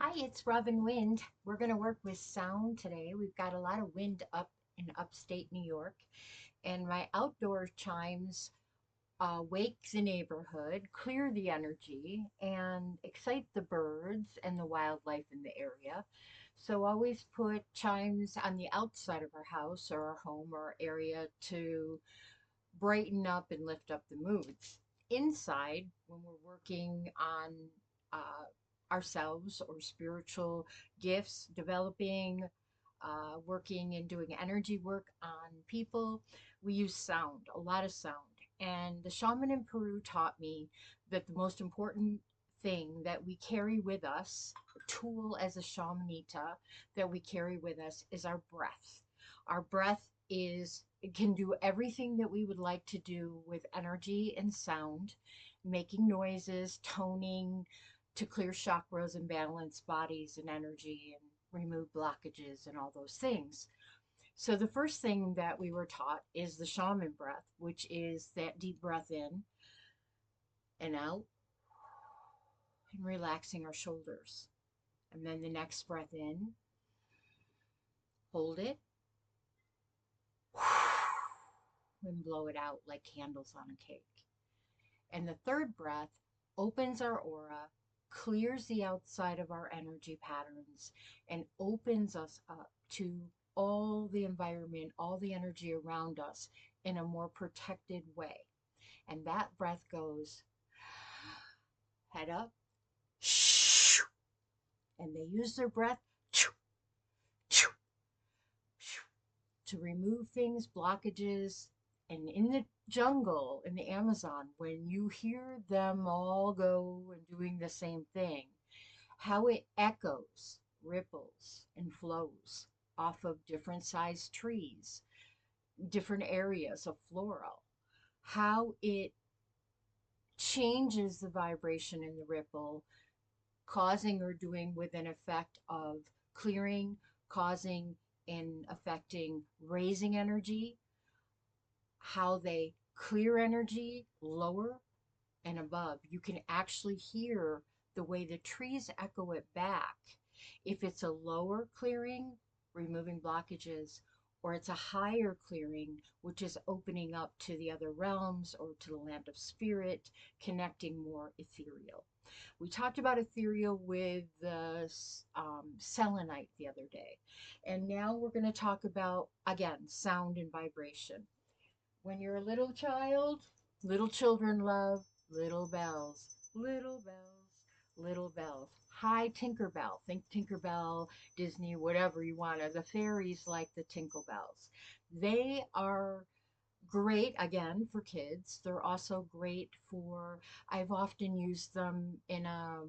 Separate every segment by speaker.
Speaker 1: Hi, it's Robin Wind. We're going to work with sound today. We've got a lot of wind up in upstate New York, and my outdoor chimes wake the neighborhood, clear the energy, and excite the birds and the wildlife in the area. So always put chimes on the outside of our house or our home or area to brighten up and lift up the moods. Inside, when we're working on uh, ourselves or spiritual gifts, developing, working and doing energy work on people, we use sound, a lot of sound. And the shaman in Peru taught me that the most important thing that we carry with us, tool as a shamanita that we carry with us, is our breath. Our breath is it can do everything that we would like to do with energy and sound, making noises, toning to clear chakras and balance bodies and energy and remove blockages and all those things. So the first thing that we were taught is the shaman breath, which is that deep breath in and out and relaxing our shoulders. And then the next breath in, hold it and blow it out like candles on a cake. And the third breath opens our aura, clears the outside of our energy patterns, and opens us up to all the environment, all the energy around us in a more protected way. And that breath goes head up, and they use their breath to remove things, blockages. And in the jungle, in the Amazon, when you hear them all go and doing the same thing, how it echoes, ripples, and flows off of different sized trees, different areas of floral, how it changes the vibration in the ripple, causing or doing with an effect of clearing, causing and affecting raising energy, how they clear energy lower and above. You can actually hear the way the trees echo it back. If it's a lower clearing, removing blockages, or it's a higher clearing, which is opening up to the other realms or to the land of spirit, connecting more ethereal. We talked about ethereal with the selenite the other day. And now we're going to talk about, again, sound and vibration. When you're a little child, little children love little bells, little bells, little bells. Hi, Tinkerbell. Think Tinkerbell, Disney, whatever you want. The fairies like the Tinkle Bells. They are great, again, for kids. They're also great for, I've often used them in a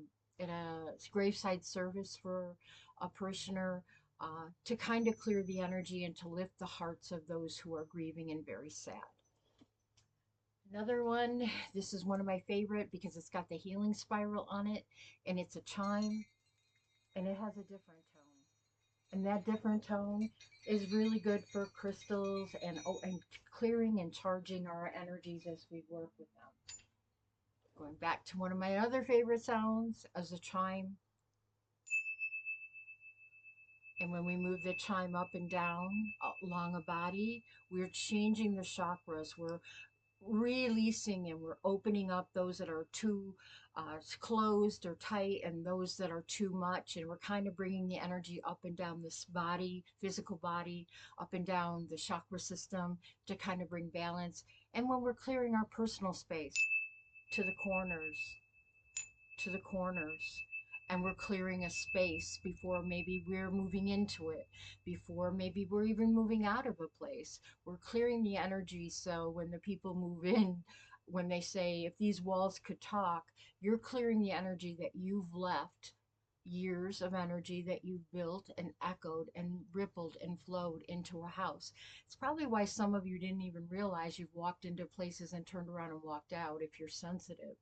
Speaker 1: graveside service for a parishioner to kind of clear the energy and to lift the hearts of those who are grieving and very sad. Another one, this is one of my favorite because it's got the healing spiral on it and it's a chime and it has a different tone. And that different tone is really good for crystals and clearing and charging our energies as we work with them. Going back to one of my other favorite sounds as a chime. And when we move the chime up and down along a body, we're changing the chakras. We're releasing and we're opening up those that are too closed or tight and those that are too much. And we're kind of bringing the energy up and down this body, physical body, up and down the chakra system to kind of bring balance. And when we're clearing our personal space to the corners, to the corners, and we're clearing a space before maybe we're moving into it, before maybe we're even moving out of a place. We're clearing the energy so when the people move in, when they say, if these walls could talk, you're clearing the energy that you've left, years of energy that you've built and echoed and rippled and flowed into a house. It's probably why some of you didn't even realize you've walked into places and turned around and walked out if you're sensitive.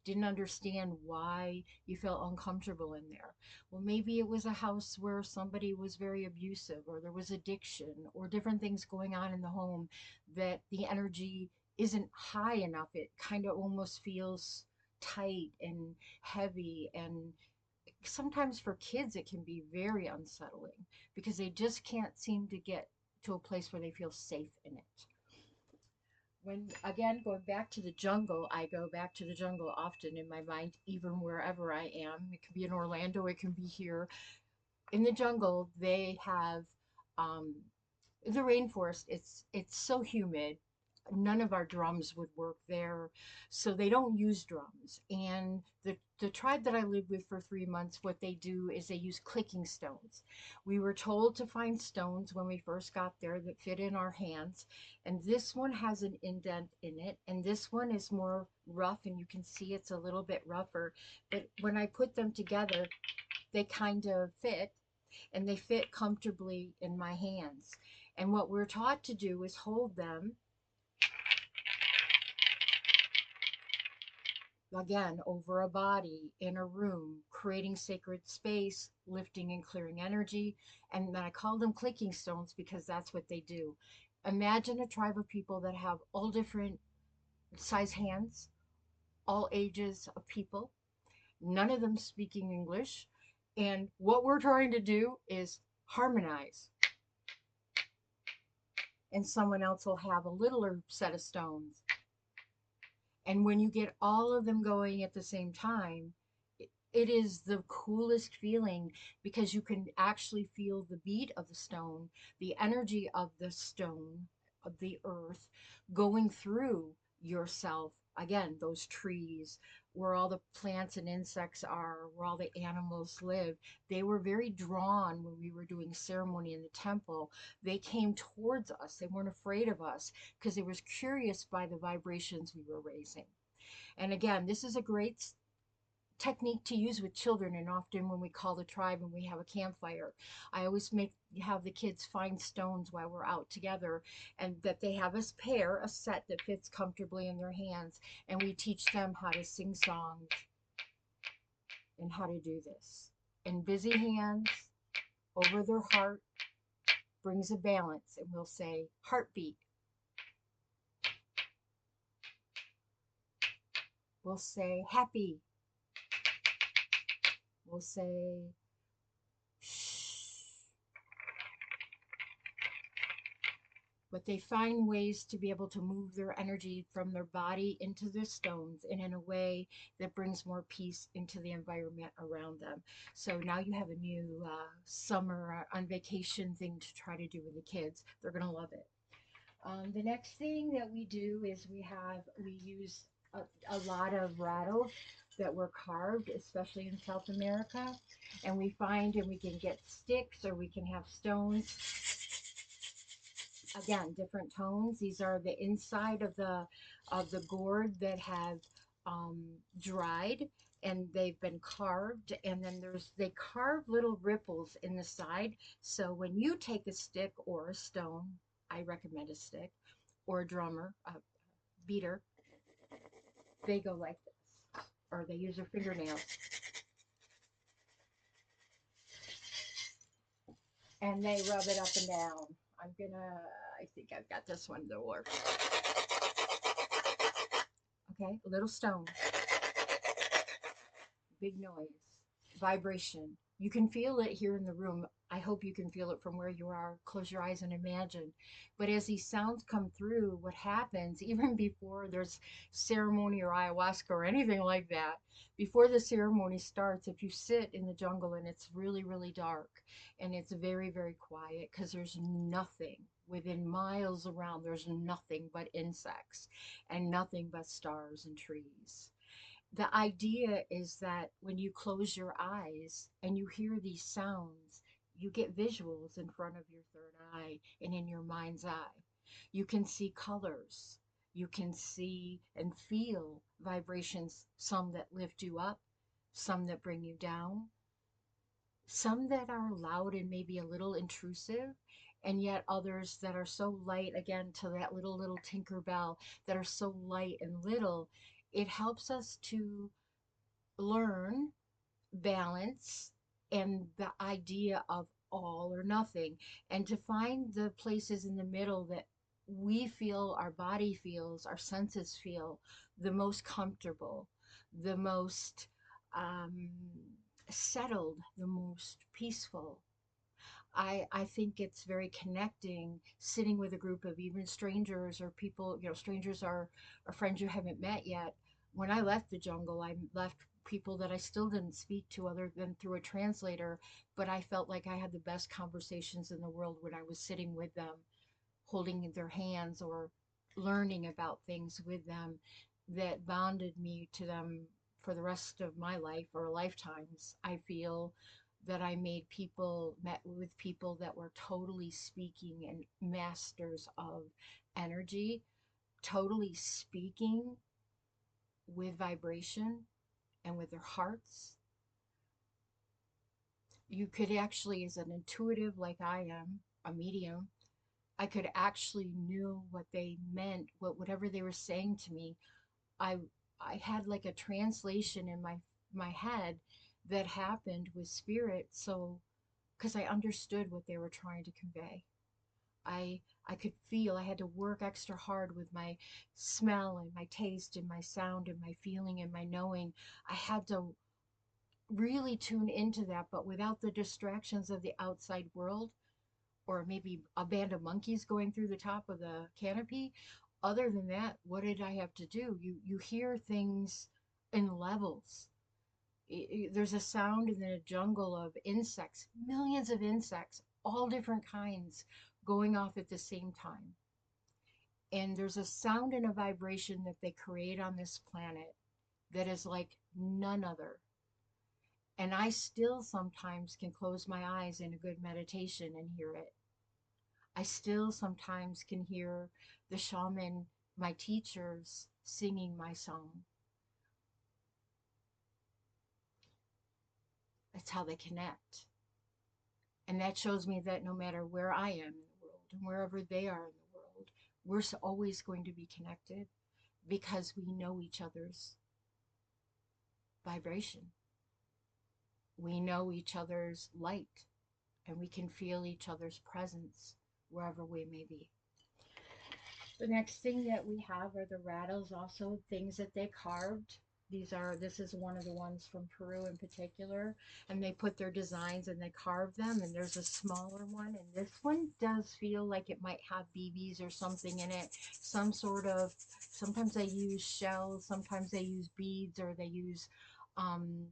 Speaker 1: Didn't understand why you felt uncomfortable in there. Well, maybe it was a house where somebody was very abusive or there was addiction or different things going on in the home that the energy isn't high enough. It kind of almost feels tight and heavy and sometimes for kids it can be very unsettling because they just can't seem to get to a place where they feel safe in it. When again going back to the jungle, I go back to the jungle often in my mind, even wherever I am. It can be in Orlando, it can be here. In the jungle, they have um, the rainforest. It's so humid. None of our drums would work there, so they don't use drums. And the tribe that I lived with for 3 months, what they do is they use clicking stones. We were told to find stones when we first got there that fit in our hands, and this one has an indent in it, and this one is more rough, and you can see it's a little bit rougher. But when I put them together, they kind of fit, and they fit comfortably in my hands. And what we're taught to do is hold them again over a body in a room, creating sacred space, lifting and clearing energy. And I call them clicking stones because that's what they do. Imagine a tribe of people that have all different size hands, all ages of people, none of them speaking English. And what we're trying to do is harmonize, and someone else will have a littler set of stones. And when you get all of them going at the same time, it is the coolest feeling because you can actually feel the beat of the stone, the energy of the stone, of the earth going through yourself. Again, those trees, where all the plants and insects are, where all the animals live. They were very drawn when we were doing ceremony in the temple. They came towards us. They weren't afraid of us because they was curious by the vibrations we were raising. And again, this is a great technique to use with children. And often when we call the tribe and we have a campfire, I always make have the kids find stones while we're out together, and that they have a set that fits comfortably in their hands, and we teach them how to sing songs and how to do this. And busy hands over their heart brings a balance, and we'll say heartbeat. We'll say happy. We'll say shh. But they find ways to be able to move their energy from their body into their stones and in a way that brings more peace into the environment around them. So now you have a new summer on vacation thing to try to do with the kids. They're going to love it. The next thing that we do is we use a lot of rattles that were carved, especially in South America, and we find and we can get sticks or we can have stones, again, different tones. These are the inside of the gourd that have dried, and they've been carved, and then they carve little ripples in the side. So when you take a stick or a stone, I recommend a stick, or a drummer, a beater, they go like this, or they use their fingernails and they rub it up and down. I think I've got this one to work. Okay, a little stone, big noise, vibration. You can feel it here in the room. I hope you can feel it from where you are. Close your eyes and imagine. But as these sounds come through, what happens, even before there's ceremony or ayahuasca or anything like that, before the ceremony starts, if you sit in the jungle and it's really, really dark and it's very, very quiet because there's nothing within miles around, there's nothing but insects and nothing but stars and trees. The idea is that when you close your eyes and you hear these sounds, you get visuals in front of your third eye and in your mind's eye. You can see colors. You can see and feel vibrations, some that lift you up, some that bring you down, some that are loud and maybe a little intrusive, and yet others that are so light, again, to that little Tinkerbell, that are so light and little. It helps us to learn balance and the idea of all or nothing, and to find the places in the middle that we feel, our body feels, our senses feel the most comfortable, the most um, settled, the most peaceful. I think it's very connecting sitting with a group of even strangers or people, strangers are friends you haven't met yet. When I left the jungle, I left people that I still didn't speak to other than through a translator, but I felt like I had the best conversations in the world when I was sitting with them, holding their hands or learning about things with them that bonded me to them for the rest of my life or lifetimes. I feel that I met with people that were totally speaking and masters of energy, totally speaking with vibration and with their hearts. You could actually, as an intuitive like I am, a medium, I could actually knew what they meant, whatever they were saying to me. I I had like a translation in my head that happened with spirit, so because I understood what they were trying to convey. I could feel I had to work extra hard with my smell and my taste and my sound and my feeling and my knowing. I had to really tune into that, but without the distractions of the outside world or maybe a band of monkeys going through the top of the canopy. Other than that, what did I have to do? You hear things in levels. There's a sound in the jungle of insects, millions of insects, all different kinds, going off at the same time. And there's a sound and a vibration that they create on this planet that is like none other. And I still sometimes can close my eyes in a good meditation and hear it. I still sometimes can hear the shaman, my teachers, singing my song. That's how they connect. And that shows me that no matter where I am in the world and wherever they are in the world, we're always going to be connected because we know each other's vibration. We know each other's light and we can feel each other's presence wherever we may be. The next thing that we have are the rattles, also things that they carved. This is one of the ones from Peru in particular, and they put their designs and they carve them. And there's a smaller one, and this one does feel like it might have BBs or something in it, some sort of. Sometimes they use shells, sometimes they use beads, or they use um,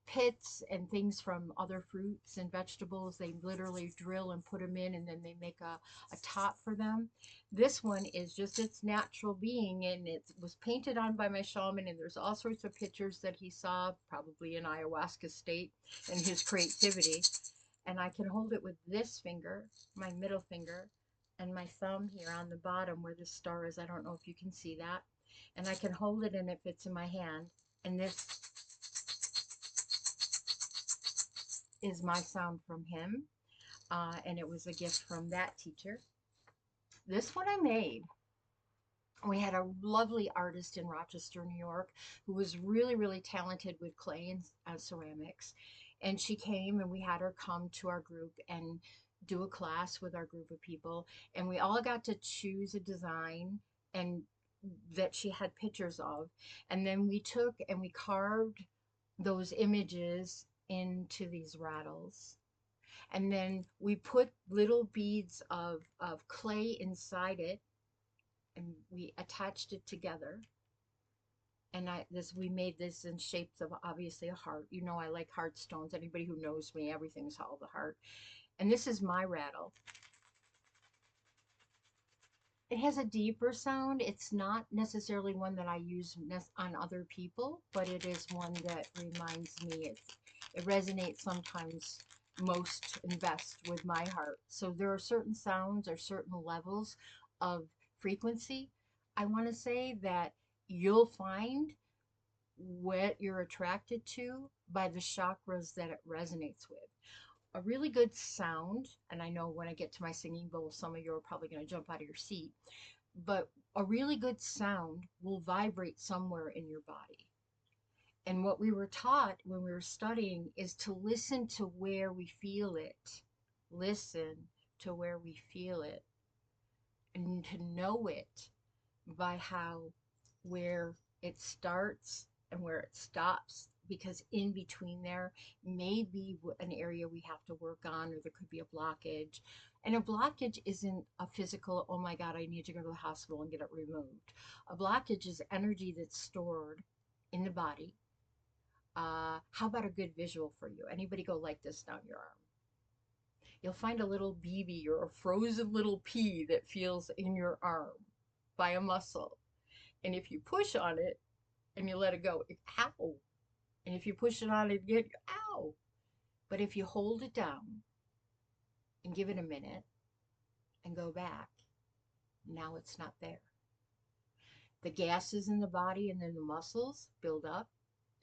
Speaker 1: pits and things from other fruits and vegetables. They literally drill and put them in, and then they make a top for them. This one is just its natural being, and it was painted on by my shaman, and there's all sorts of pictures that he saw, probably in ayahuasca state, and his creativity. And I can hold it with this finger, my middle finger, and my thumb here on the bottom where the star is. I don't know if you can see that. And I can hold it and it fits in my hand. And this is my sound from him. And it was a gift from that teacher. This one I made. We had a lovely artist in Rochester, New York, who was really, really talented with clay and ceramics. And she came and we had her come to our group and do a class with our group of people. And we all got to choose a design and that she had pictures of. And then we took and we carved those images into these rattles. And then we put little beads of clay inside it and we attached it together. And we made this in shapes of obviously a heart. You know I like heart stones. Anybody who knows me, everything's all the heart. And this is my rattle. It has a deeper sound. It's not necessarily one that I use on other people, but it is one that reminds me. It resonates sometimes most and best with my heart. So there are certain sounds or certain levels of frequency, I want to say, that you'll find what you're attracted to by the chakras that it resonates with. A really good sound, and I know when I get to my singing bowl, some of you are probably going to jump out of your seat, but a really good sound will vibrate somewhere in your body. And what we were taught when we were studying is to listen to where we feel it. Listen to where we feel it and to know it by how, where it starts and where it stops because in between there may be an area we have to work on, or there could be a blockage. And a blockage isn't a physical, oh my God, I need to go to the hospital and get it removed. A blockage is energy that's stored in the body. How about a good visual for you? Anybody go like this down your arm? You'll find a little BB or a frozen little pea that feels in your arm by a muscle. And if you push on it and you let it go, ow. And if you push it on it again, ow. But if you hold it down and give it a minute and go back, now it's not there. The gases in the body and then the muscles build up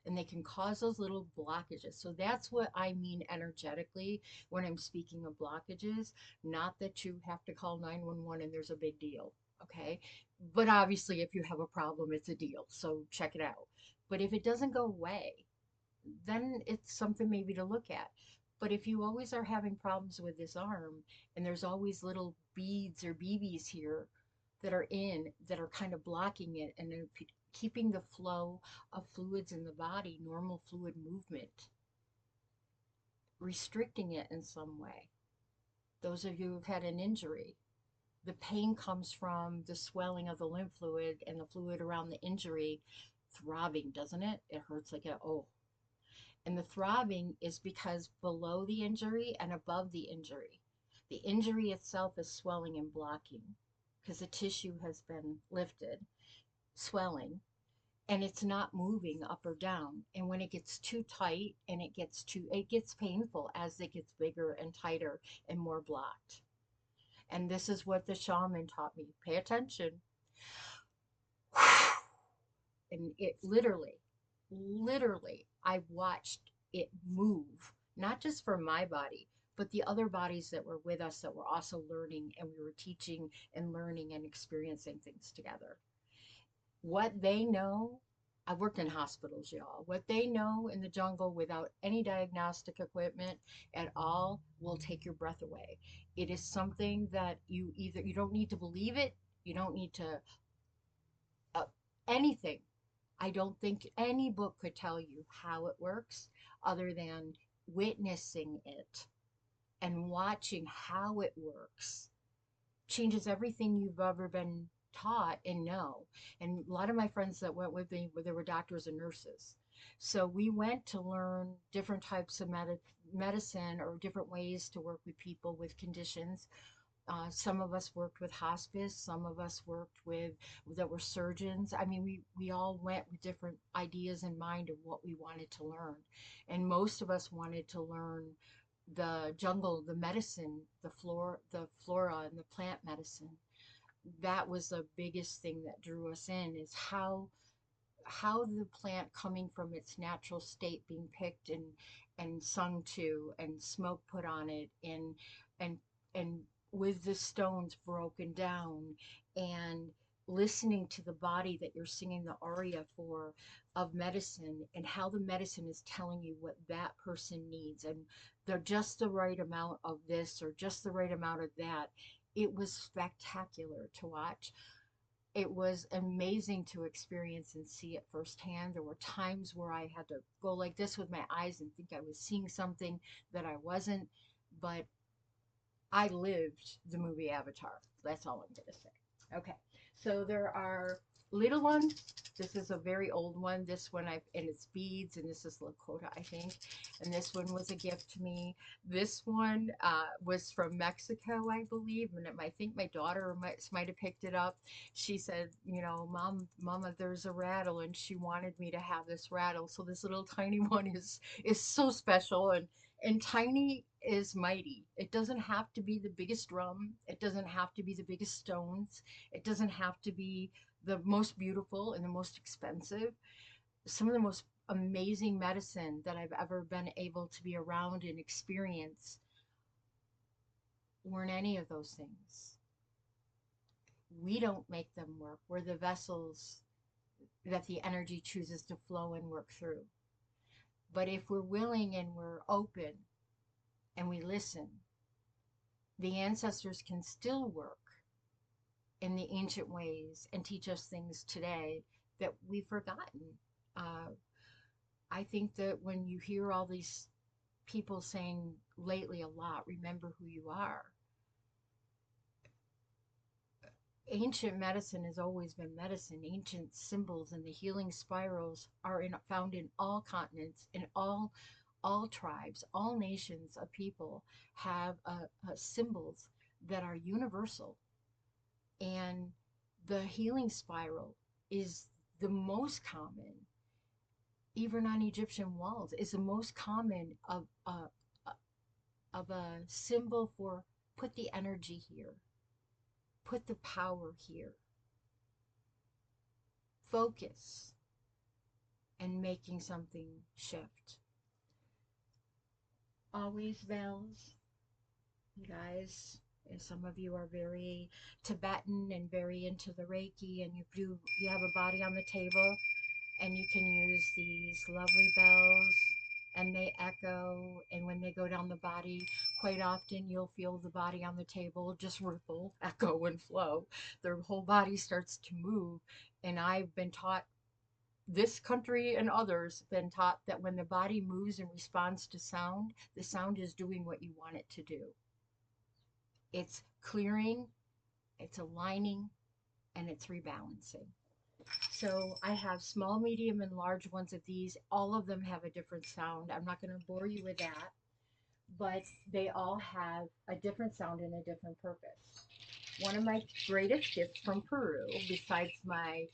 Speaker 1: and they can cause those little blockages. So that's what I mean energetically when I'm speaking of blockages. Not that you have to call 911 and there's a big deal, okay? But obviously, if you have a problem, it's a deal. So check it out. But if it doesn't go away, then it's something maybe to look at. But if you always are having problems with this arm and there's always little beads or BBs here that are kind of blocking it and keeping the flow of fluids in the body, normal fluid movement, restricting it in some way. Those of you who've had an injury, the pain comes from the swelling of the lymph fluid and the fluid around the injury throbbing, doesn't it? It hurts like a, oh. And the throbbing is because below the injury and above the injury itself is swelling and blocking because the tissue has been lifted, swelling, and it's not moving up or down. And when it gets too tight and it gets painful as it gets bigger and tighter and more blocked. And this is what the shaman taught me. Pay attention. And it literally, I watched it move, not just for my body, but the other bodies that were with us that were also learning, and we were teaching and learning and experiencing things together. What they know, I worked in hospitals, y'all. What they know in the jungle without any diagnostic equipment at all will take your breath away. It is something that you don't need to believe it, you don't need to uh, anything. I don't think any book could tell you how it works other than witnessing it and watching how it works changes everything you've ever been taught and know. And a lot of my friends that went with me, they were doctors and nurses. So we went to learn different types of medicine or different ways to work with people with conditions. Some of us worked with hospice, some of us worked with that were surgeons. I mean, we all went with different ideas in mind of what we wanted to learn. And most of us wanted to learn the jungle, the medicine, the flora and the plant medicine. That was the biggest thing that drew us in is how the plant coming from its natural state being picked and sung to and smoke put on it and and with the stones broken down and listening to the body that you're singing the aria for of medicine and how the medicine is telling you what that person needs and they're just the right amount of this or just the right amount of that. It was spectacular to watch. It was amazing to experience and see it firsthand. There were times where I had to go like this with my eyes and think I was seeing something that I wasn't, but I lived the movie Avatar. That's all I'm going to say. Okay, so there are little ones. This is a very old one. This one, and it's beads, and this is Lakota, I think. And this one was a gift to me. This one was from Mexico, I believe, and I think my daughter might have picked it up. She said, you know, Mama, there's a rattle, and she wanted me to have this rattle. So this little tiny one is so special, and tiny is mighty. It doesn't have to be the biggest drum. It doesn't have to be the biggest stones. It doesn't have to be the most beautiful and the most expensive. Some of the most amazing medicine that I've ever been able to be around and experience weren't any of those things. We don't make them work. We're the vessels that the energy chooses to flow and work through. But if we're willing and we're open and we listen, the ancestors can still work in the ancient ways and teach us things today that we've forgotten. Uh, I think that when you hear all these people saying lately a lot, remember who you are. Ancient medicine has always been medicine. Ancient symbols and the healing spirals are found in all continents, in all tribes, all nations of people have symbols that are universal. And the healing spiral is the most common, even on Egyptian walls, is the most common of a symbol for put the energy here, put the power here, focus, and making something shift. Always bells, you guys. Some of you are very Tibetan and very into the Reiki, and you have a body on the table, and you can use these lovely bells, and they echo. And when they go down the body, quite often you'll feel the body on the table just ripple, echo, and flow. Their whole body starts to move. And I've been taught, this country and others been taught, that when the body moves and responds to sound, the sound is doing what you want it to do. It's clearing, it's aligning, and it's rebalancing. So I have small, medium, and large ones of these. All of them have a different sound. I'm not going to bore you with that, but they all have a different sound and a different purpose. One of my greatest gifts from Peru, besides my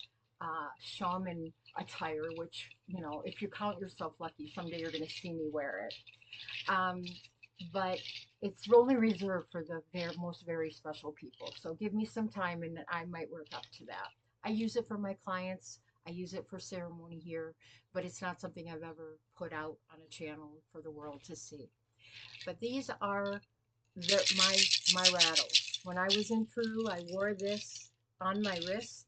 Speaker 1: shaman attire, which, you know, if you count yourself lucky, someday you're going to see me wear it. Um, but it's only reserved for the most very special people. So give me some time and I might work up to that. I use it for my clients. I use it for ceremony here, but it's not something I've ever put out on a channel for the world to see. But these are my rattles. When I was in Peru, I wore this on my wrist.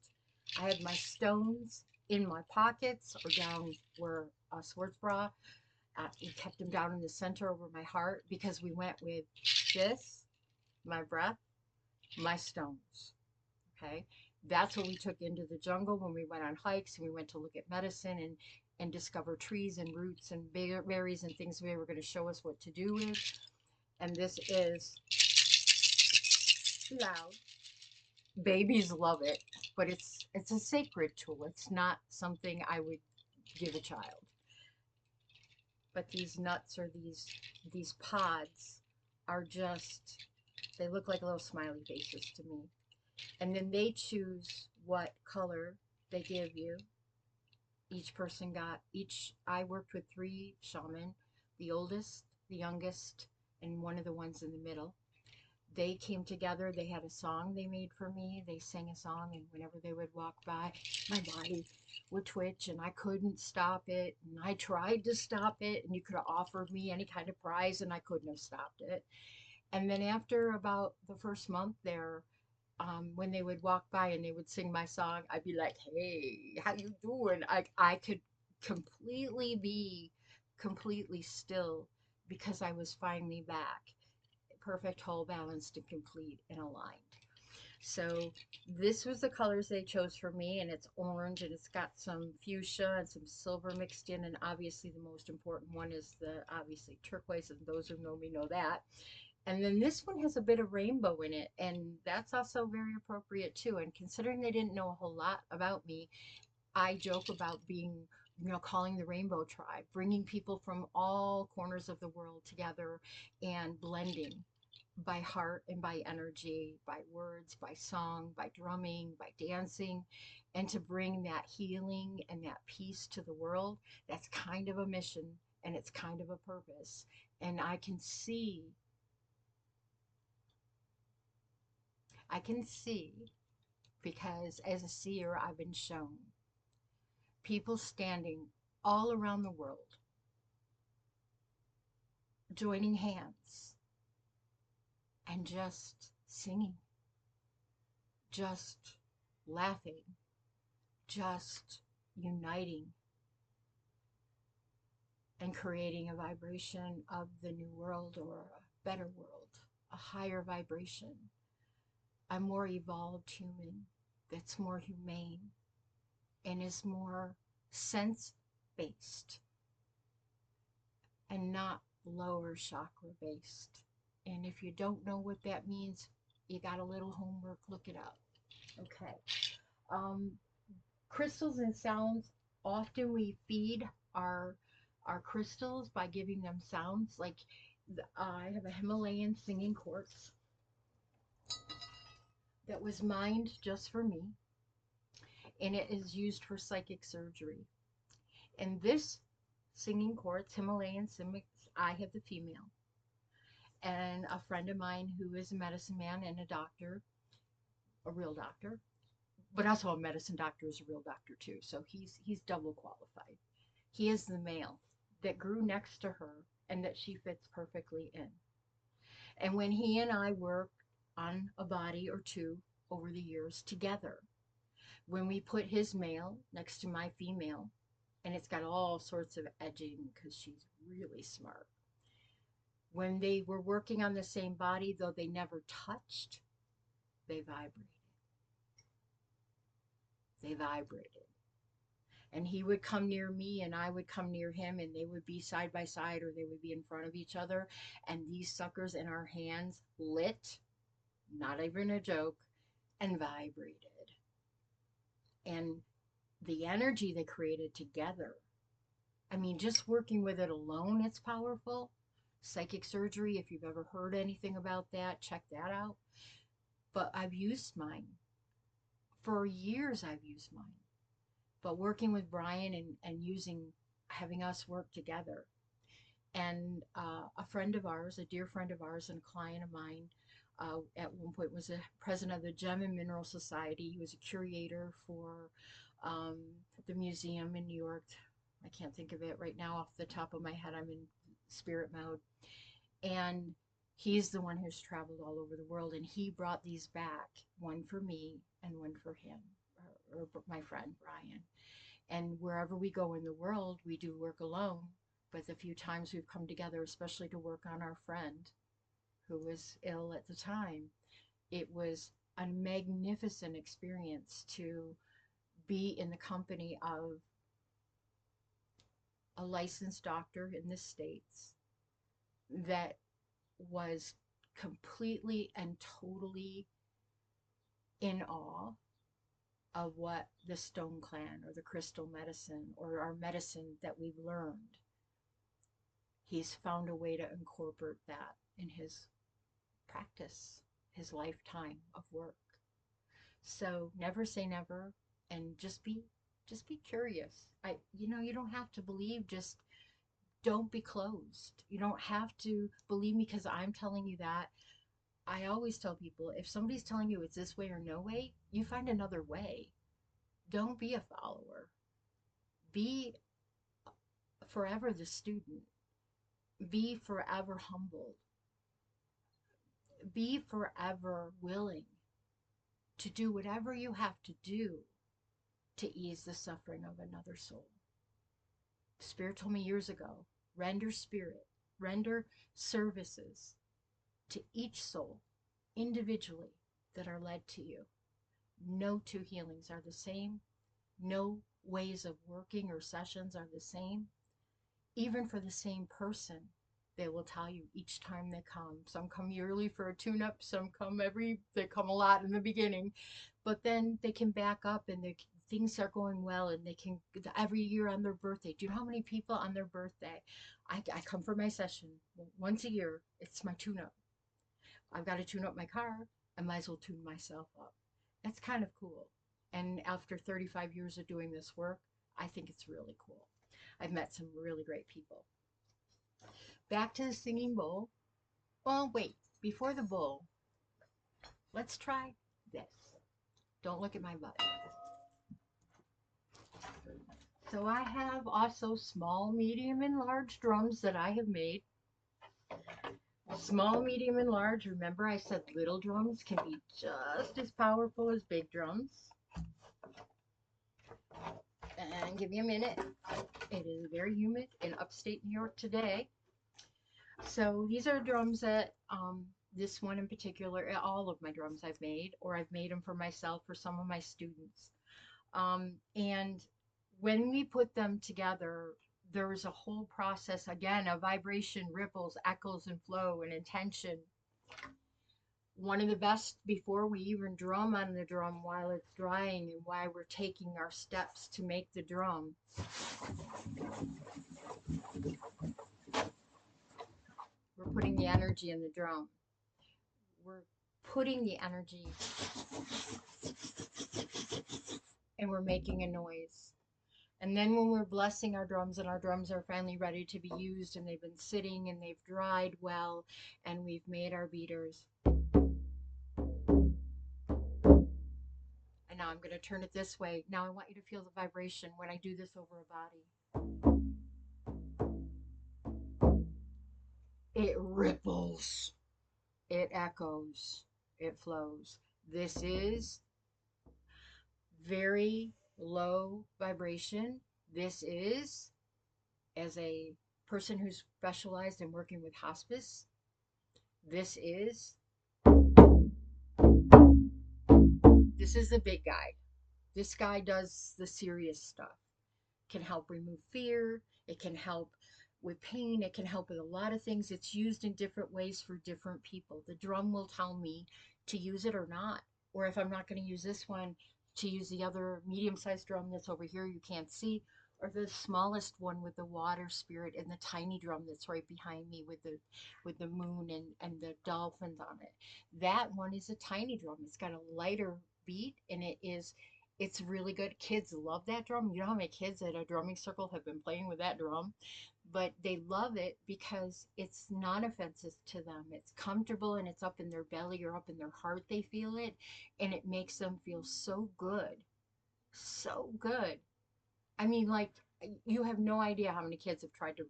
Speaker 1: I had my stones in my pockets or down where a sports bra. We kept them down in the center over my heart because we went with this, my breath, my stones. Okay. That's what we took into the jungle when we went on hikes and we went to look at medicine and discover trees and roots and berries and things they were going to show us what to do with. And this is loud. Babies love it, but it's a sacred tool. It's not something I would give a child. But these nuts or these pods are just, they look like little smiley faces to me. And then they choose what color they give you. Each person got I worked with 3 shaman, the oldest, the youngest, and one of the ones in the middle. They came together. They had a song they made for me. They sang a song, and whenever they would walk by, my body would twitch, and I couldn't stop it. And I tried to stop it, and you could have offered me any kind of prize, and I couldn't have stopped it. And then after about the first month there, when they would walk by and they would sing my song, I'd be like, "Hey, how you doing?" I could completely be completely still because I was finally back, perfect, whole, balanced, and complete, and aligned. So this was the colors they chose for me, and it's orange, and it's got some fuchsia and some silver mixed in, and obviously the most important one is the obviously turquoise, and those who know me know that. And then this one has a bit of rainbow in it, and that's also very appropriate too. And considering they didn't know a whole lot about me, I joke about being, you know, calling the Rainbow Tribe, bringing people from all corners of the world together and blending by heart and by energy, by words, by song, by drumming, by dancing, and to bring that healing and that peace to the world. That's kind of a mission and it's kind of a purpose. And I can see because as a seer, I've been shown people standing all around the world, joining hands and just singing, just laughing, just uniting and creating a vibration of the new world or a better world, a higher vibration, a more evolved human that's more humane and is more sense based. and not lower chakra based. And if you don't know what that means, you got a little homework, look it up. Okay. Um, Crystals and sounds, often we feed our our crystals by giving them sounds. Like I have a Himalayan singing quartz that was mined just for me, and it is used for psychic surgery. And this singing quartz, Himalayan singing, I have the female, and a friend of mine who is a medicine man and a doctor, a real doctor, but also a medicine doctor, is a real doctor too. So he's double qualified. He is the male that grew next to her and that she fits perfectly in. And when he and I worked on a body or two over the years together, when we put his male next to my female, and it's got all sorts of edging because she's really smart. When they were working on the same body, though they never touched, they vibrated. They vibrated. And he would come near me and I would come near him, and they would be side by side or they would be in front of each other, and these suckers in our hands lit, not even a joke, and vibrated. And the energy they created together, I mean, just working with it alone, it's powerful. Psychic surgery, if you've ever heard anything about that, check that out. But I've used mine. For years, I've used mine. But working with Brian and using, having us work together. And a friend of ours, a dear friend of ours and a client of mine, at one point was a president of the Gem and Mineral Society. He was a curator for um, the museum in New York. I can't think of it right now off the top of my head. I'm in spirit mode. And he's the one who's traveled all over the world. And he brought these back, one for me and one for him, or my friend Brian. And wherever we go in the world, we do work alone. But the few times we've come together, especially to work on our friend who was ill at the time, it was a magnificent experience to be in the company of a licensed doctor in the States that was completely and totally in awe of what the Stone Clan or the crystal medicine or our medicine that we've learned. He's found a way to incorporate that in his practice, his lifetime of work. So never say never, and just be curious. You don't have to believe, just don't be closed. You don't have to believe me because I'm telling you that. I always tell people, if somebody's telling you it's this way or no way, you find another way. Don't be a follower. Be forever the student. Be forever humbled. Be forever willing to do whatever you have to do to ease the suffering of another soul. Spirit told me years ago, render services to each soul individually that are led to you. No two healings are the same. No ways of working or sessions are the same. Even for the same person, they will tell you each time they come. Some come yearly for a tune-up, they come a lot in the beginning, but then they can back up and things start going well, and they can, every year on their birthday. Do you know how many people on their birthday? I come for my session once a year. It's my tune-up. I've got to tune up my car. I might as well tune myself up. That's kind of cool. And after 35 years of doing this work, I think it's really cool. I've met some really great people. Back to the singing bowl. Oh, wait, before the bowl, let's try this. Don't look at my butt. So I have also small, medium, and large drums that I have made. Small, medium, and large. Remember I said little drums can be just as powerful as big drums. And give me a minute. It is very humid in upstate New York today. So these are drums that, this one in particular, all of my drums I've made, or I've made them for myself or some of my students. And when we put them together, There's a whole process again of vibration, ripples, echoes, and flow and intention. One of the best before we even drum on the drum while it's drying and while we're taking our steps to make the drum. We're putting the energy in the drum. We're putting the energy and we're making a noise. And then when we're blessing our drums and our drums are finally ready to be used and they've been sitting and they've dried well and we've made our beaters. And now I'm going to turn it this way. Now I want you to feel the vibration when I do this over a body. It ripples, it echoes, it flows. This is very low vibration. This is, as a person who's specialized in working with hospice, this is the big guy. This guy does the serious stuff. Can help remove fear. It can help with pain. It can help with a lot of things. It's used in different ways for different people. The drum will tell me to use it or not. Or if I'm not going to use this one, to use the other medium-sized drum that's over here you can't see, or the smallest one with the water spirit and the tiny drum that's right behind me with the moon and the dolphins on it. That one is a tiny drum. It's got a lighter beat and it's really good. Kids love that drum. You know how many kids at a drumming circle have been playing with that drum? But they love it because it's non offensive to them. It's comfortable and it's up in their belly or up in their heart. They feel it and it makes them feel so good. So good. I mean, like, you have no idea how many kids have tried to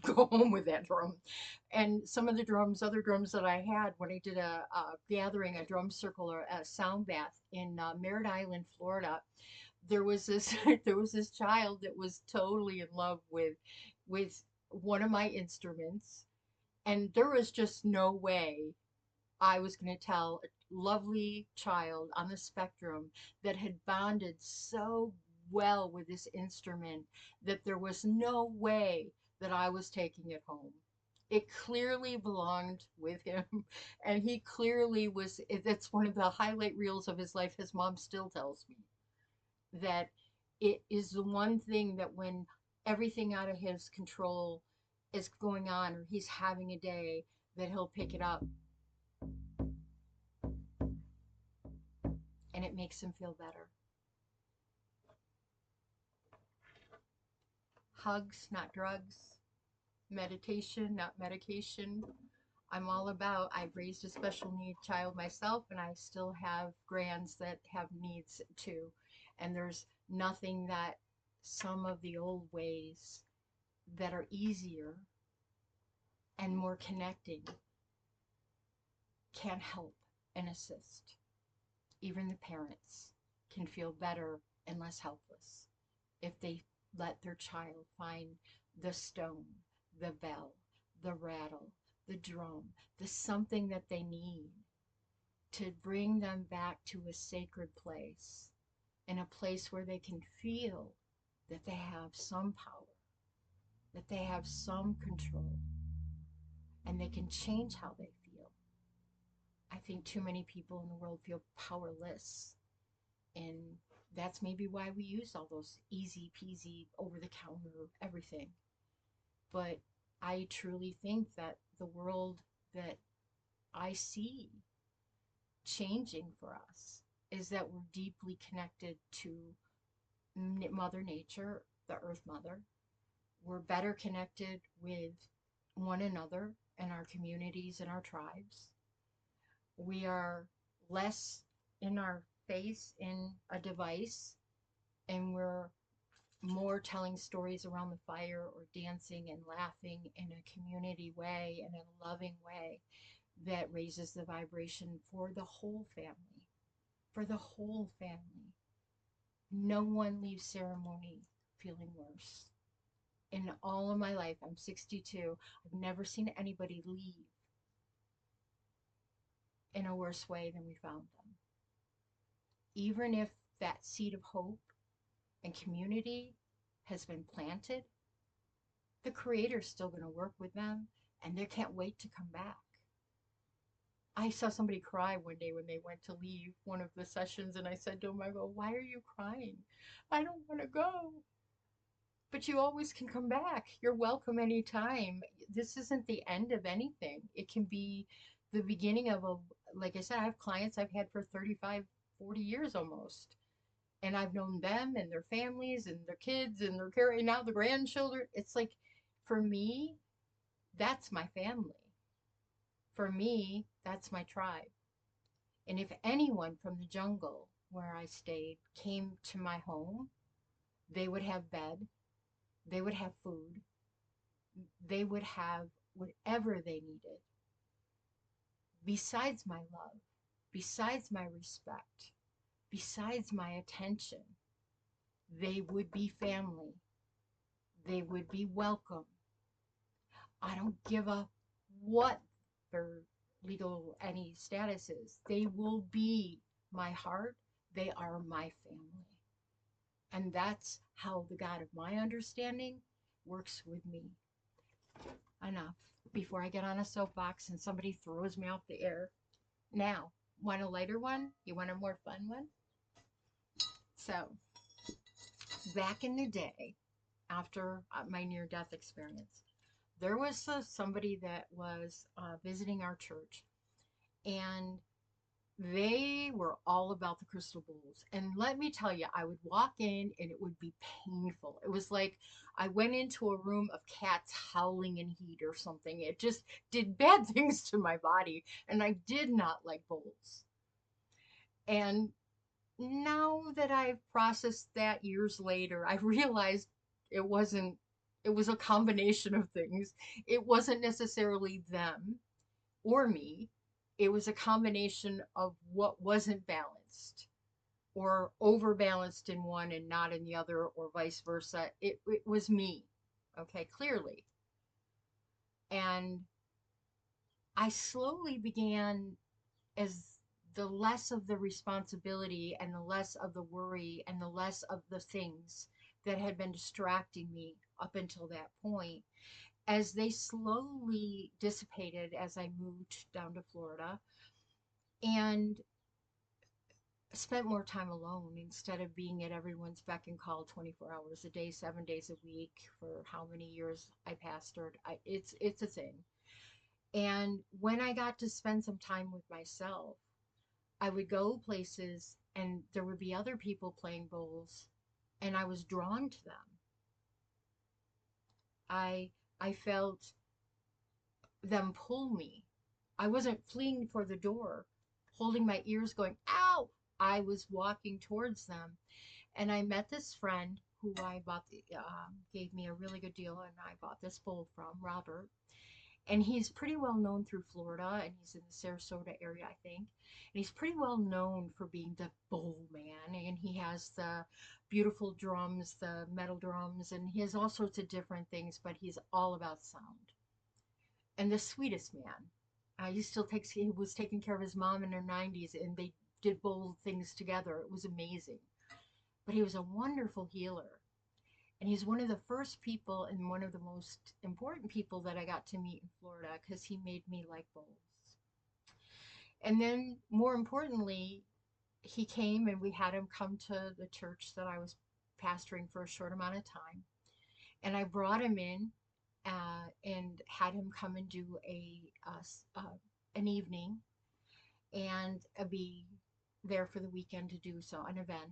Speaker 1: go home with that drum. And some of the drums, other drums that I had when I did a gathering, a drum circle or a sound bath in Merritt Island, Florida, there was this there was this child that was totally in love with one of my instruments, and there was just no way I was going to tell a lovely child on the spectrum that had bonded so well with this instrument that there was no way that I was taking it home. It clearly belonged with him, and he clearly was. It's one of the highlight reels of his life. His mom still tells me that it is the one thing that when everything out of his control is going on or he's having a day, that he'll pick it up and it makes him feel better. Hugs, not drugs. Meditation, not medication. I'm all about, I raised a special need child myself, and I still have grands that have needs too. And there's nothing that some of the old ways that are easier and more connecting can help and assist. Even the parents can feel better and less helpless if they let their child find the stone, the bell, the rattle, the drum, the something that they need to bring them back to a sacred place, in a place where they can feel that they have some power, that they have some control, and they can change how they feel. I think too many people in the world feel powerless, and that's maybe why we use all those easy peasy over the counter everything. But I truly think that the world that I see changing for us is that we're deeply connected to Mother Nature, the Earth Mother. We're better connected with one another and our communities and our tribes. We are less in our face in a device, and we're more telling stories around the fire or dancing and laughing in a community way and in a loving way that raises the vibration for the whole family. For the whole family. No one leaves ceremony feeling worse. In all of my life, I'm 62, I've never seen anybody leave in a worse way than we found them. Even if that seed of hope and community has been planted, the creator's still going to work with them and they can't wait to come back. I saw somebody cry one day when they went to leave one of the sessions, and I said to him, I go, why are you crying? I don't want to go. But you always can come back. You're welcome anytime. This isn't the end of anything. It can be the beginning of a, like I said, I have clients I've had for 35, 40 years almost. And I've known them and their families and their kids and their carrying out the grandchildren. It's like, for me, that's my family. For me, that's my tribe. And if anyone from the jungle where I stayed came to my home, they would have bed, they would have food, they would have whatever they needed, besides my love, besides my respect, besides my attention. They would be family. They would be welcome. I don't give a what their legal any status is. They will be my heart. They are my family. And that's how the God of my understanding works with me. Enough. Before I get on a soapbox and somebody throws me off the air. Now, want a lighter one? You want a more fun one? So, back in the day, after my near death experience, there was somebody that was visiting our church, and they were all about the crystal bowls. And let me tell you, I would walk in and it would be painful. It was like I went into a room of cats howling in heat or something. It just did bad things to my body, and I did not like bowls. And now that I've processed that years later, I realized it wasn't, it was a combination of things. It wasn't necessarily them or me. It was a combination of what wasn't balanced or overbalanced in one and not in the other, or vice versa. It was me, okay, clearly. And I slowly began, as the less of the responsibility and the less of the worry and the less of the things that had been distracting me up until that point, as they slowly dissipated as I moved down to Florida and spent more time alone instead of being at everyone's beck and call 24 hours a day, 7 days a week for how many years I pastored. It's a thing. And when I got to spend some time with myself, I would go places and there would be other people playing bowls, and I was drawn to them. I felt them pull me. I wasn't fleeing for the door, holding my ears going, ow! I was walking towards them. And I met this friend who I bought gave me a really good deal, and I bought this bowl from, Robert. And he's pretty well known through Florida, and he's in the Sarasota area, I think. And he's pretty well known for being the bowl man, and he has the beautiful drums, the metal drums, and he has all sorts of different things, but he's all about sound. And the sweetest man. He was taking care of his mom in her 90s, and they did bowl things together. It was amazing. But he was a wonderful healer. And he's one of the first people and one of the most important people that I got to meet in Florida, because he made me like bowls. And then, more importantly, he came and we had him come to the church that I was pastoring for a short amount of time. And I brought him in and had him come and do an evening and be there for the weekend to do so, an event.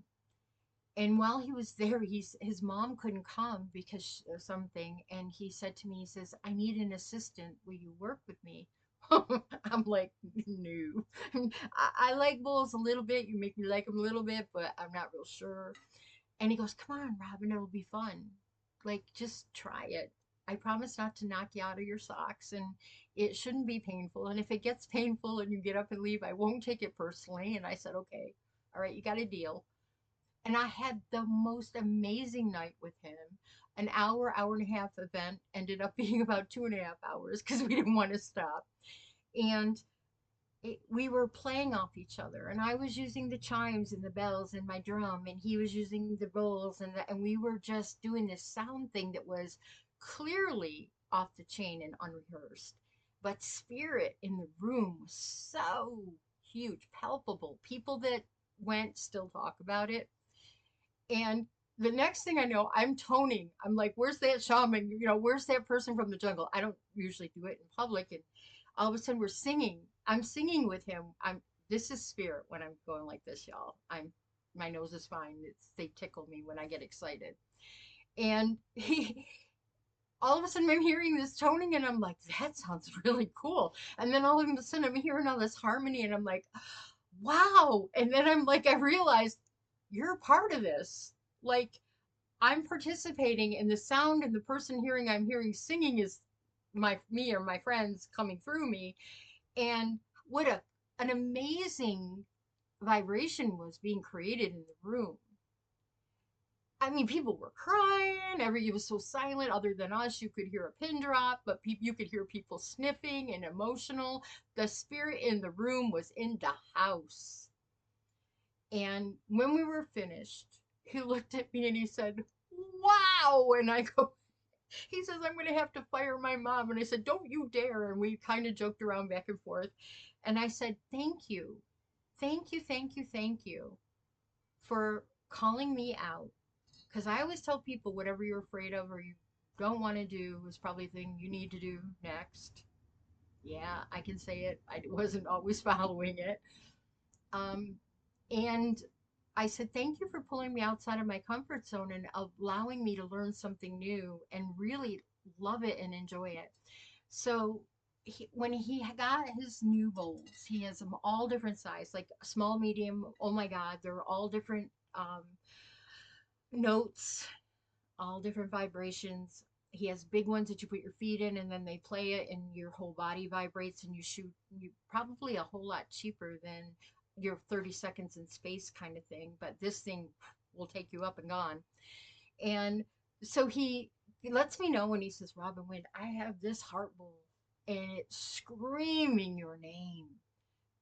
Speaker 1: And while he was there, his mom couldn't come because of something, and he said to me, he says, I need an assistant, will you work with me? I'm like, no. I like bulls a little bit, you make me like them a little bit, but I'm not real sure. And he goes, come on, Robin, it'll be fun, like, just try it. I promise not to knock you out of your socks, and it shouldn't be painful, and if it gets painful and you get up and leave, I won't take it personally. And I said, okay, all right, you got a deal. And I had the most amazing night with him. An hour, hour and a half event ended up being about 2.5 hours because we didn't want to stop. And we were playing off each other. And I was using the chimes and the bells and my drum, and he was using the bowls, and we were just doing this sound thing that was clearly off the chain and unrehearsed. But spirit in the room was so huge, palpable. People that went still talk about it. And the next thing I know, I'm toning. I'm like, where's that shaman? Where's that person from the jungle? I don't usually do it in public. And all of a sudden we're singing. I'm singing with him. This is spirit when I'm going like this, y'all. My nose is fine. They tickle me when I get excited. And he all of a sudden I'm hearing this toning and I'm like, that sounds really cool. And then all of a sudden I'm hearing all this harmony and I'm like, wow. And then I'm like, I realized you're a part of this. Like, I'm participating in the sound, and the person I'm hearing singing is me or my friends coming through me. And what an amazing vibration was being created in the room. I mean, people were crying. It was so silent. Other than us, you could hear a pin drop, but you could hear people sniffing and emotional. The spirit in the room was in the house. And when we were finished, he looked at me and he said, "Wow!" And I go, he says, "I'm going to have to fire my mom." And I said, "Don't you dare." And we kind of joked around back and forth. And I said, "Thank you. Thank you, thank you, thank you for calling me out." Because I always tell people whatever you're afraid of or you don't want to do is probably the thing you need to do next. Yeah, I can say it. I wasn't always following it. Um, and I said, "Thank you for pulling me outside of my comfort zone and allowing me to learn something new and really love it and enjoy it." So when he got his new bowls, he has them all different size, like small, medium. Oh my God, they're all different notes, all different vibrations. He has big ones that you put your feet in and then they play it and your whole body vibrates and you shoot you probably a whole lot cheaper than your 30 seconds in space kind of thing. But this thing will take you up and gone. And so he lets me know when he says, "Robin Wind, I have this heart bowl and it's screaming your name."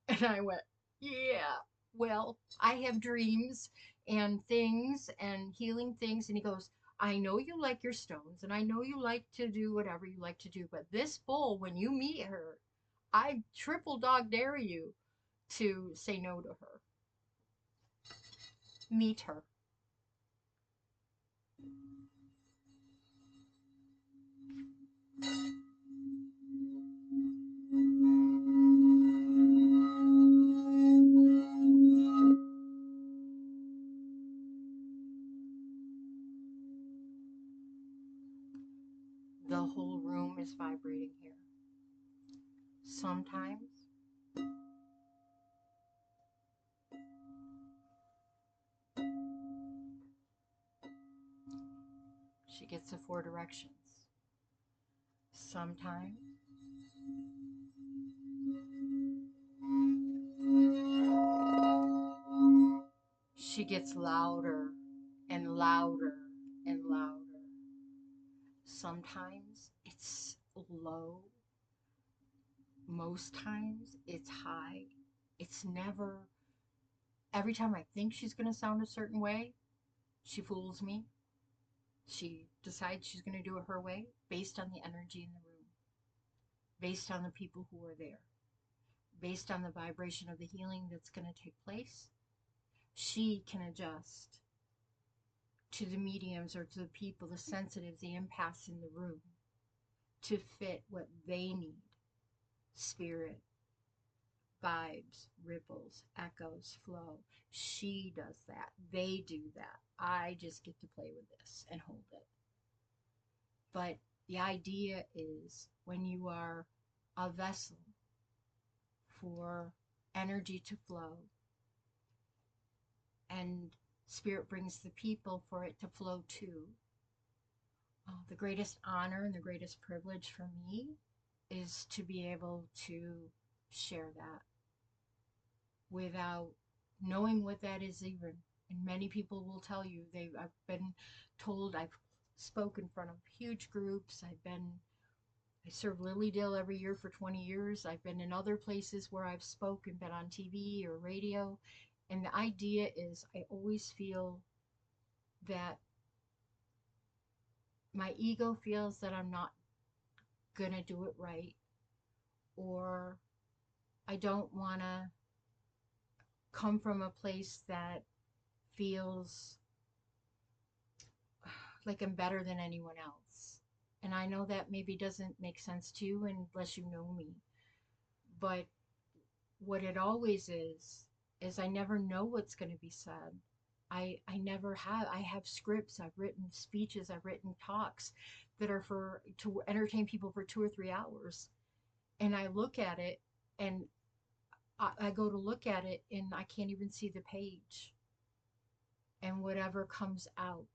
Speaker 1: And I went, "Yeah, well, I have dreams and things and healing things." And he goes, "I know you like your stones and I know you like to do whatever you like to do, but this bull, when you meet her, I triple dog dare you to say no to her. Meet her." The whole room is vibrating here. Sometimes she gets the four directions. Sometimes she gets louder and louder and louder. Sometimes it's low. Most times it's high. It's never, every time I think she's going to sound a certain way, she fools me. She decides she's going to do it her way based on the energy in the room, based on the people who are there, based on the vibration of the healing that's going to take place. She can adjust to the mediums or to the people, the sensitives, the empaths in the room to fit what they need. Spirit, vibes, ripples, echoes, flow. She does that. They do that. I just get to play with this and hold it. But the idea is when you are a vessel for energy to flow and spirit brings the people for it to flow to. The greatest honor and the greatest privilege for me is to be able to share that without knowing what that is even. And many people will tell you I've been told, I've spoken in front of huge groups. I serve Lily Dale every year for 20 years. I've been in other places where I've spoken, been on TV or radio. And the idea is I always feel that my ego feels that I'm not going to do it right, or I don't want to come from a place that feels like I'm better than anyone else. And I know that maybe doesn't make sense to you unless you know me. But what it always is I never know what's going to be said. I never have. I have scripts, I've written speeches, I've written talks that are for to entertain people for 2 or 3 hours. And I look at it and I go to look at it and I can't even see the page. And whatever comes out,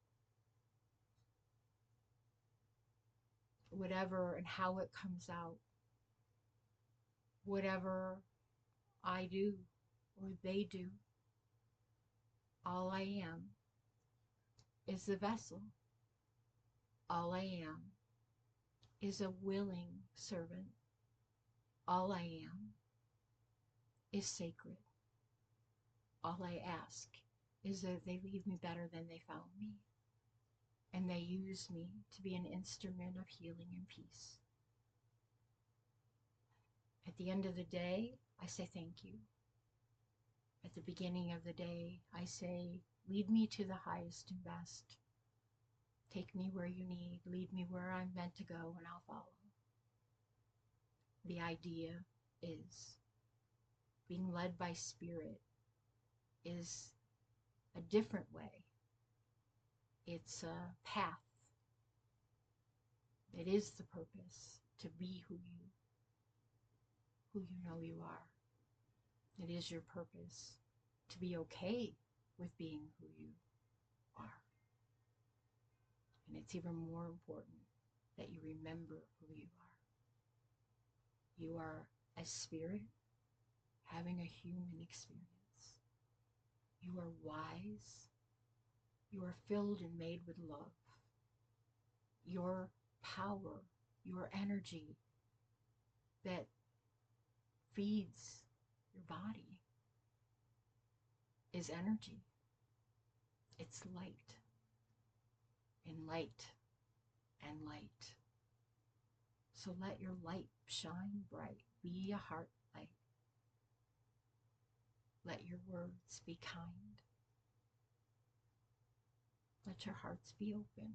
Speaker 1: whatever and how it comes out, whatever I do or they do, all I am is the vessel. All I am is a willing servant. All I am is sacred. All I ask is that they leave me better than they found me, and they use me to be an instrument of healing and peace. At the end of the day, I say thank you. At the beginning of the day, I say, lead me to the highest and best. Take me where you need, lead me where I'm meant to go, and I'll follow. The idea is being led by spirit is a different way. It's a path. It is the purpose to be who you know you are. It is your purpose to be okay with being who you are. And it's even more important that you remember who you are. You are a spirit having a human experience. You are wise. You are filled and made with love. Your power, your energy that feeds your body is energy. It's light and light and light. So let your light shine bright. Be a heart light. Let your words be kind. Let your hearts be open.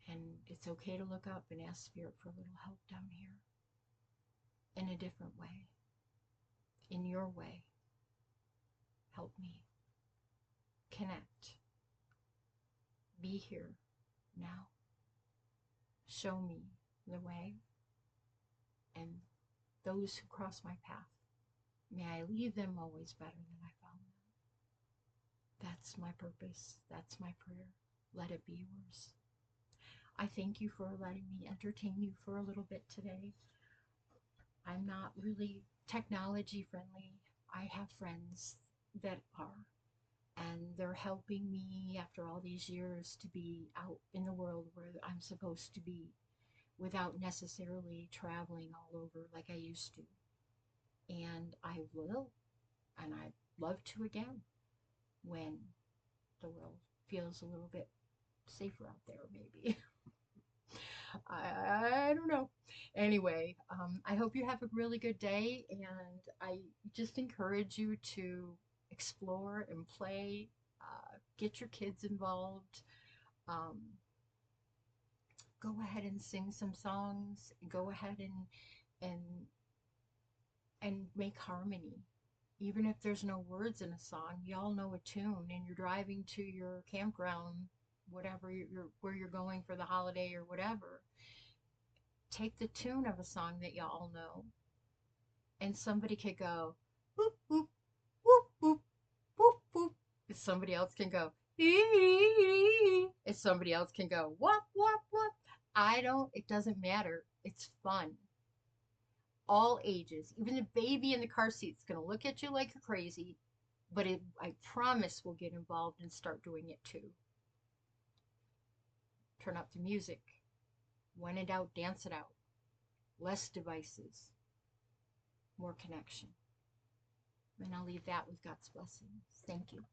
Speaker 1: And it's okay to look up and ask Spirit for a little help down here in a different way, in your way. Help me. Connect. Be here now. Show me the way. And those who cross my path, may I leave them always better than I found them. That's my purpose. That's my prayer. Let it be yours. I thank you for letting me entertain you for a little bit today. I'm not really technology friendly. I have friends that are, and they're helping me after all these years to be out in the world where I'm supposed to be without necessarily traveling all over like I used to. And I will, and I'd love to again when the world feels a little bit safer out there, maybe. I don't know. Anyway, I hope you have a really good day, and I just encourage you to explore and play, get your kids involved. Um, go ahead and sing some songs. Go ahead and and make harmony. Even if there's no words in a song, y'all know a tune, and you're driving to your campground, whatever where you're going for the holiday or whatever. Take the tune of a song that y'all know, and somebody could go whoop whoop whoop whoop whoop whoop. If somebody else can go if somebody else can go whoop whoop whoop. I don't. It doesn't matter. It's fun. All ages, even the baby in the car seat's gonna look at you like you're crazy, but I promise we'll get involved and start doing it too. Turn up the music. When in doubt, dance it out. Less devices, more connection. And I'll leave that with God's blessings. Thank you.